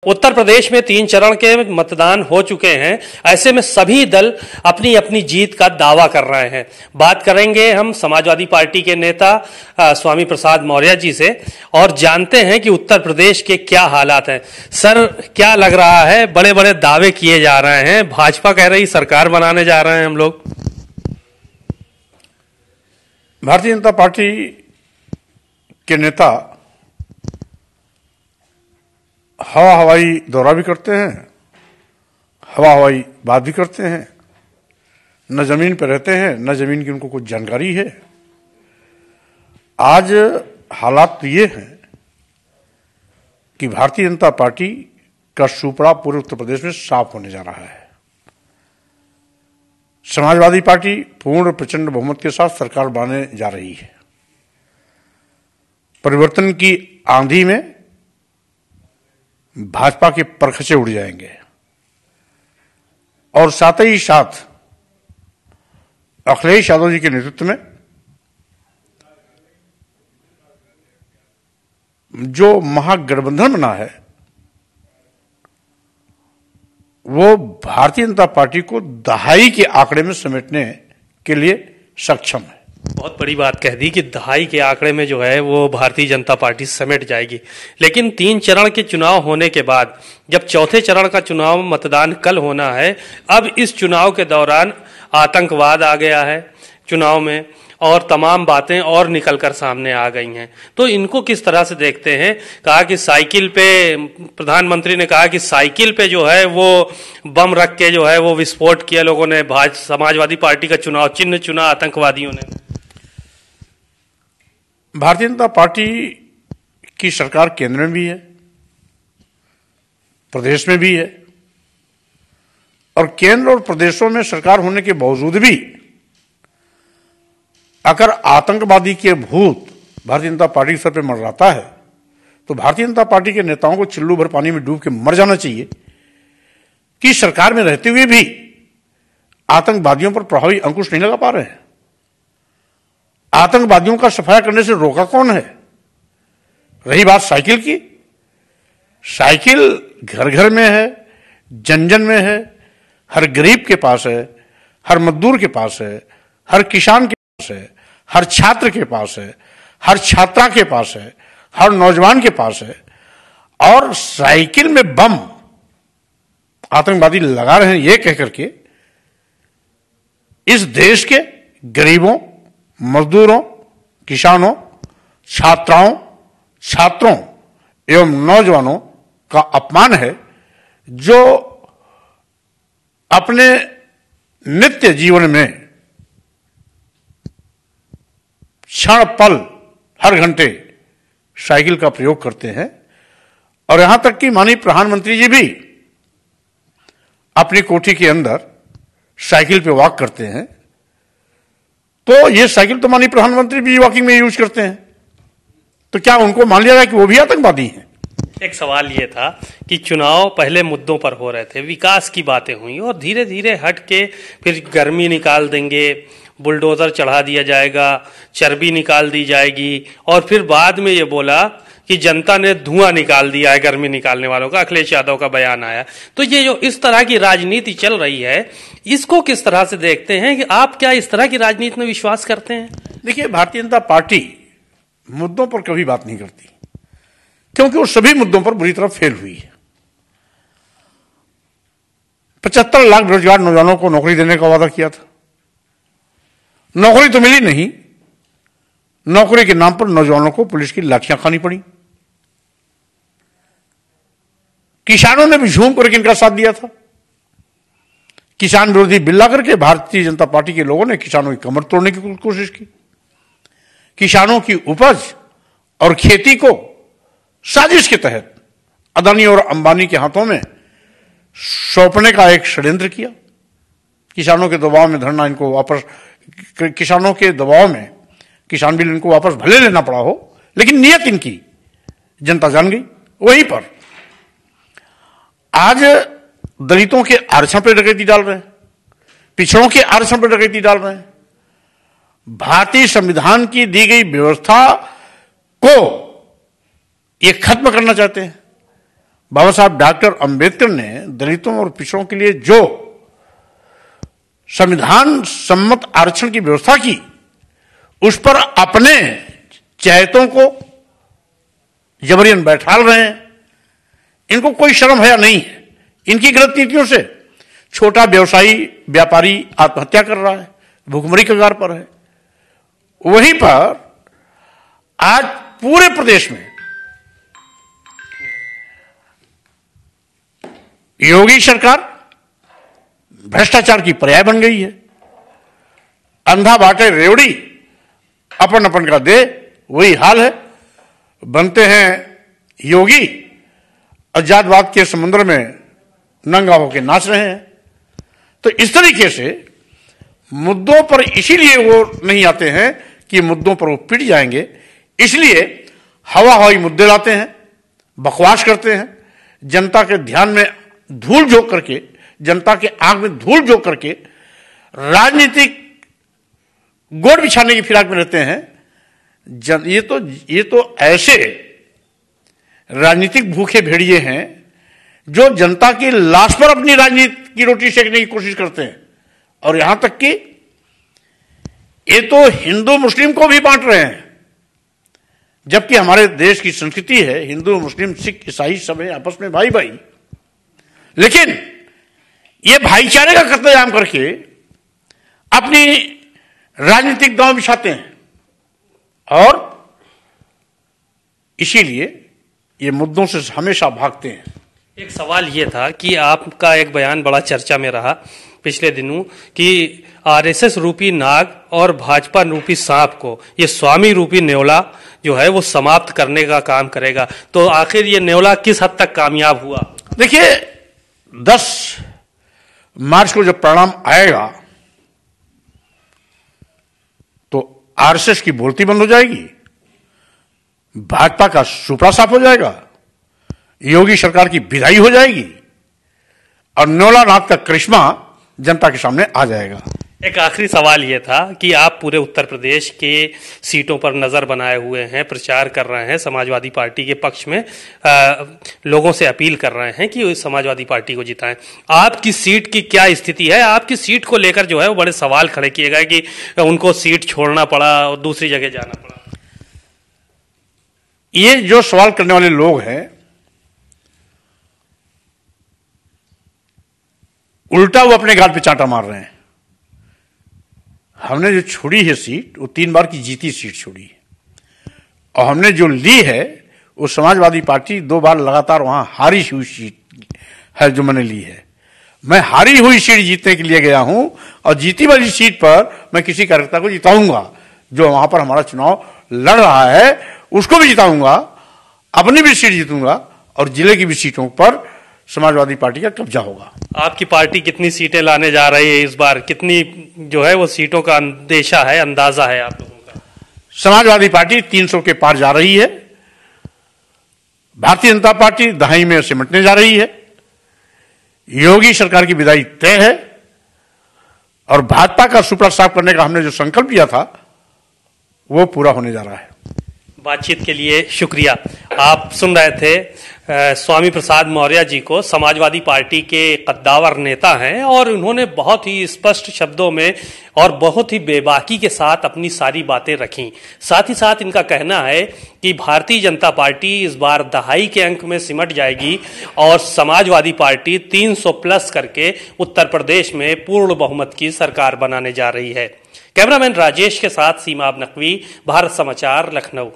उत्तर प्रदेश में 3 चरण के मतदान हो चुके हैं। ऐसे में सभी दल अपनी अपनी जीत का दावा कर रहे हैं। बात करेंगे हम समाजवादी पार्टी के नेता स्वामी प्रसाद मौर्य जी से और जानते हैं कि उत्तर प्रदेश के क्या हालात हैं। सर, क्या लग रहा है? बड़े बड़े दावे किए जा रहे हैं, भाजपा कह रही सरकार बनाने जा रहे हैं हम लोग। भारतीय जनता पार्टी के नेता हवाई दौरा भी करते हैं, हवाई बात भी करते हैं, न जमीन पर रहते हैं, न जमीन की उनको कुछ जानकारी है। आज हालात तो ये हैं कि भारतीय जनता पार्टी का सुपड़ा पूरे उत्तर प्रदेश में साफ होने जा रहा है। समाजवादी पार्टी पूर्ण प्रचंड बहुमत के साथ सरकार बनाने जा रही है। परिवर्तन की आंधी में भाजपा के परखचे उड़ जाएंगे और साथ ही साथ अखिलेश यादव जी के नेतृत्व में जो महागठबंधन बना है वो भारतीय जनता पार्टी को दहाई के आंकड़े में समेटने के लिए सक्षम है। बहुत बड़ी बात कह दी कि दहाई के आंकड़े में जो है वो भारतीय जनता पार्टी समेट जाएगी। लेकिन 3 चरण के चुनाव होने के बाद जब चौथे चरण का चुनाव मतदान कल होना है, अब इस चुनाव के दौरान आतंकवाद आ गया है चुनाव में और तमाम बातें और निकलकर सामने आ गई हैं। तो इनको किस तरह से देखते हैं? कहा कि साइकिल पे, प्रधानमंत्री ने कहा कि साइकिल पे जो है वो बम रख के जो है वो विस्फोट किया लोगों ने, समाजवादी पार्टी का चुनाव चिन्ह चुना आतंकवादियों ने। भारतीय जनता पार्टी की सरकार केंद्र में भी है, प्रदेश में भी है, और केंद्र और प्रदेशों में सरकार होने के बावजूद भी अगर आतंकवादी के भूत भारतीय जनता पार्टी के सर पे मंडराता है तो भारतीय जनता पार्टी के नेताओं को चिल्लू भर पानी में डूब के मर जाना चाहिए कि सरकार में रहते हुए भी आतंकवादियों पर प्रभावी अंकुश नहीं लगा पा रहे हैं। आतंकवादियों का सफाया करने से रोका कौन है? रही बात साइकिल की, साइकिल घर घर में है, जन जन में है, हर गरीब के पास है, हर मजदूर के पास है, हर किसान के पास है, हर छात्र के पास है, हर छात्रा के पास है, हर नौजवान के पास है। और साइकिल में बम आतंकवादी लगा रहे हैं ये कहकर के इस देश के गरीबों, मजदूरों, किसानों, छात्राओं, छात्रों एवं नौजवानों का अपमान है जो अपने नित्य जीवन में क्षण पल हर घंटे साइकिल का प्रयोग करते हैं। और यहां तक कि माननीय प्रधानमंत्री जी भी अपनी कोठी के अंदर साइकिल पे वॉक करते हैं। तो ये साइकिल तो माननीय प्रधानमंत्री भी वॉकिंग में यूज करते हैं, तो क्या उनको मान लिया जाए कि वो भी आतंकवादी हैं? एक सवाल ये था कि चुनाव पहले मुद्दों पर हो रहे थे, विकास की बातें हुई और धीरे धीरे हट के फिर गर्मी निकाल देंगे, बुलडोजर चढ़ा दिया जाएगा, चर्बी निकाल दी जाएगी और फिर बाद में ये बोला कि जनता ने धुआं निकाल दिया है गर्मी निकालने वालों का। अखिलेश यादव का बयान आया। तो ये जो इस तरह की राजनीति चल रही है इसको किस तरह से देखते हैं कि आप क्या इस तरह की राजनीति में विश्वास करते हैं? देखिए, भारतीय जनता पार्टी मुद्दों पर कभी बात नहीं करती क्योंकि वो सभी मुद्दों पर बुरी तरह फेल हुई है। 75 लाख बेरोजगार नौजवानों को नौकरी देने का वादा किया था, नौकरी तो मिली नहीं, नौकरी के नाम पर नौजवानों को पुलिस की लाठियां खानी पड़ी। किसानों ने भी झूम करके इनका साथ दिया था। किसान विरोधी बिल ला करके भारतीय जनता पार्टी के लोगों ने किसानों की कमर तोड़ने की कोशिश की। किसानों की उपज और खेती को साजिश के तहत अदानी और अंबानी के हाथों में सौंपने का एक षड्यंत्र किया। किसानों के दबाव में धरना इनको वापस, किसानों के दबाव में किसान बिल इनको वापस भले लेना पड़ा हो, लेकिन नियत इनकी जनता जान गई। वहीं पर आज दलितों के आरक्षण पर डकैती डाल रहे हैं, पिछड़ों के आरक्षण पर डकैती डाल रहे हैं, भारतीय संविधान की दी गई व्यवस्था को ये खत्म करना चाहते हैं। बाबा साहब डॉक्टर अंबेडकर ने दलितों और पिछड़ों के लिए जो संविधान सम्मत आरक्षण की व्यवस्था की, उस पर अपने चहेतों को जबरियन बैठाल रहे हैं। इनको कोई शर्म हया नहीं है। इनकी गलत नीतियों से छोटा व्यवसायी व्यापारी आत्महत्या कर रहा है, भूखमरी के कगार पर है। वहीं पर आज पूरे प्रदेश में योगी सरकार भ्रष्टाचार की पर्याय बन गई है। अंधा बाटे रेवड़ी, अपन अपन का दे, वही हाल है। बनते हैं योगी, आजादवाद के समुद्र में नंगा होकर नाच रहे हैं। तो इस तरीके से मुद्दों पर इसीलिए वो नहीं आते हैं कि मुद्दों पर वो पिट जाएंगे, इसलिए हवा हवाई मुद्दे लाते हैं, बकवास करते हैं, जनता के ध्यान में धूल झोंक करके, जनता के आंख में धूल झोंक करके राजनीतिक गोड़ बिछाने की फिराक में रहते हैं। ये तो ऐसे राजनीतिक भूखे भेड़िए हैं जो जनता की लाश पर अपनी राजनीति की रोटी सेकने की कोशिश करते हैं, और यहां तक कि ये तो हिंदू मुस्लिम को भी बांट रहे हैं। जबकि हमारे देश की संस्कृति है, हिंदू मुस्लिम सिख ईसाई सब है आपस में भाई भाई, लेकिन ये भाईचारे का कत्लेआम करके अपनी राजनीतिक दांव बिछाते हैं। और इसीलिए ये मुद्दों से हमेशा भागते हैं। एक सवाल ये था कि आपका एक बयान बड़ा चर्चा में रहा पिछले दिनों कि आरएसएस रूपी नाग और भाजपा रूपी सांप को ये स्वामी रूपी नेवला जो है वो समाप्त करने का काम करेगा। तो आखिर ये नेवला किस हद तक कामयाब हुआ? देखिए, 10 मार्च को जब परिणाम आएगा तो आरएसएस की बोलती बंद हो जाएगी, भाजपा का सुपड़ा साफ हो जाएगा, योगी सरकार की विदाई हो जाएगी और नेवला नाथ का करिश्मा जनता के सामने आ जाएगा। एक आखिरी सवाल यह था कि आप पूरे उत्तर प्रदेश के सीटों पर नजर बनाए हुए हैं, प्रचार कर रहे हैं, समाजवादी पार्टी के पक्ष में लोगों से अपील कर रहे हैं कि समाजवादी पार्टी को जिताएं। आपकी सीट की क्या स्थिति है? आपकी सीट को लेकर जो है वो बड़े सवाल खड़े किए गए कि उनको सीट छोड़ना पड़ा और दूसरी जगह जाना पड़ा। ये जो सवाल करने वाले लोग हैं, उल्टा वो अपने गाल पे चांटा मार रहे हैं। हमने जो छोड़ी है सीट, वो 3 बार की जीती सीट छोड़ी है, और हमने जो ली है वो समाजवादी पार्टी 2 बार लगातार वहां हारी हुई सीट है जो मैंने ली है। मैं हारी हुई सीट जीतने के लिए गया हूं, और जीती वाली सीट पर मैं किसी कार्यकर्ता को जिताऊंगा जो वहां पर हमारा चुनाव लड़ रहा है, उसको भी जिताऊंगा, अपनी भी सीट जीतूंगा, और जिले की भी सीटों पर समाजवादी पार्टी का कब्जा होगा। आपकी पार्टी कितनी सीटें लाने जा रही है इस बार? कितनी जो है वो सीटों का अंदेशा है, अंदाजा है आप लोगों का? समाजवादी पार्टी 300 के पार जा रही है। भारतीय जनता पार्टी दहाई में सिमटने जा रही है। योगी सरकार की विदाई तय है, और भाजपा का सुपड़ा साफ करने का हमने जो संकल्प लिया था वो पूरा होने जा रहा है। बातचीत के लिए शुक्रिया। आप सुन रहे थे स्वामी प्रसाद मौर्य जी को। समाजवादी पार्टी के कद्दावर नेता हैं और उन्होंने बहुत ही स्पष्ट शब्दों में और बहुत ही बेबाकी के साथ अपनी सारी बातें रखी। साथ ही साथ इनका कहना है कि भारतीय जनता पार्टी इस बार दहाई के अंक में सिमट जाएगी और समाजवादी पार्टी 300 प्लस करके उत्तर प्रदेश में पूर्ण बहुमत की सरकार बनाने जा रही है। कैमरामैन राजेश के साथ सीमा नकवी, भारत समाचार, लखनऊ।